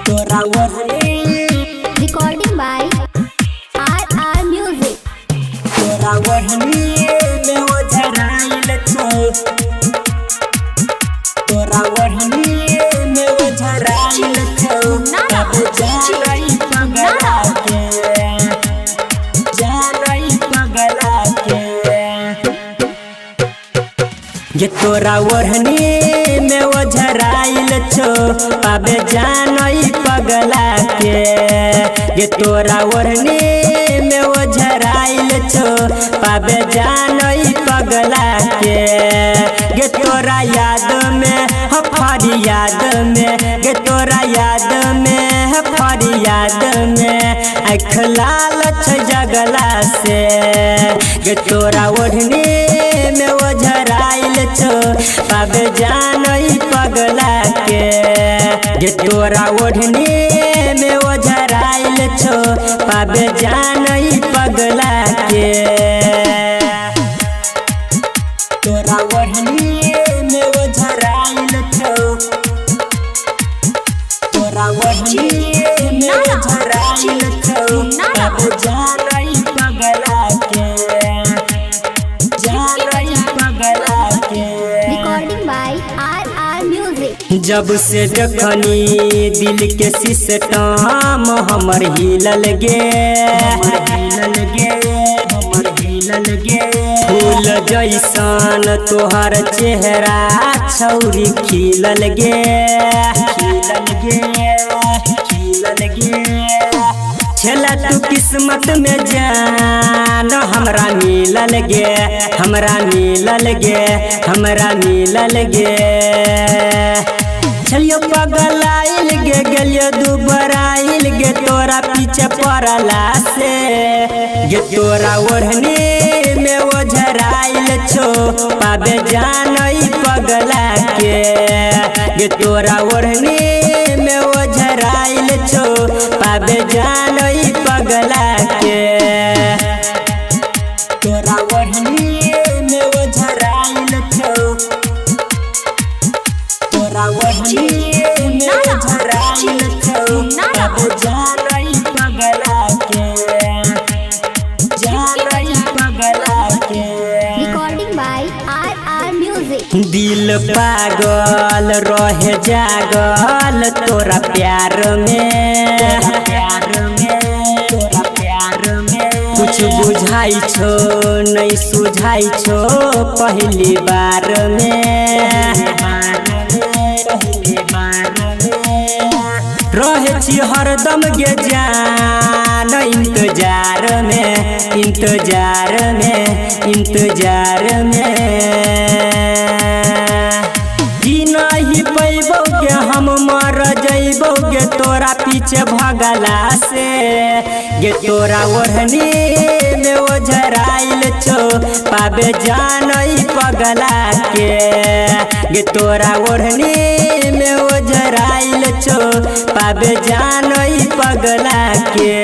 तोरा ओढ़नी Recording by RR Music. तोरा ओढ़नी में ओझराइल छो तोरा ओढ़नी में ओझराइल छो अब जानई पगला के जानई पगला के ये तोरा ओढ़नी में ओझराइल छो पाबे जानई पगला के ये तोरा ओढ़नी में ओझराइल छो पाबे जानई पगला के ये तोरा याद में फरियाद में ये तोरा याद में फरियाद में आँख लाल छ जगला से ये तोरा ओढ़नी में ओझराइल छो पाबे जानई पगला के ये तोरा ओढ़नी में ओझराइल छो पाबे जानई पगला के तोरा ओढ़नी में ओझराइल छो तोरा ओढ़नी में ओझराइल छो पाबे जानई पगला के जानई पगला के Recording by RR Music. जब से देखनी दिल के सिस्टम हमर हिलल गे फूल जैसन तोहर चेहरा छौरी खिलल गे छेला तू किस्मत में जान हमरा मिलल गे हमरा मिलल गे हमरा मिलल गे छलियो पगलाइल गे गेलियो दुबराइल गे तोरा पीछे पड़ला से गे तोरा ओढ़नी में ओझराइल छो पाबे जानई पगला के गे तोरा ओढ़नी में ओझराइल छो पाबे जानई पगला के तोरा ओढ़नी में ओझराइल छो तोरा ओढ़नी में ओझराइल छो पाबे जानई पगला के जानई पगला के Recording by RR Music. दिल पागल रहे जागल तोरा प्यार में कुछ बुझाई छो नहीं सुझाई छो पहली बार में रहे छी हरदम गे जान इंतजार में जी नहीं पैबो गे हम मर जइबो गे तोरा पीछे भगला से गे तोरा ओढ़नी में ओझराइल छो पाबे जानई पगला के गे तोरा ओढ़नी में ओझराइल छो पाबे जानई पगला के।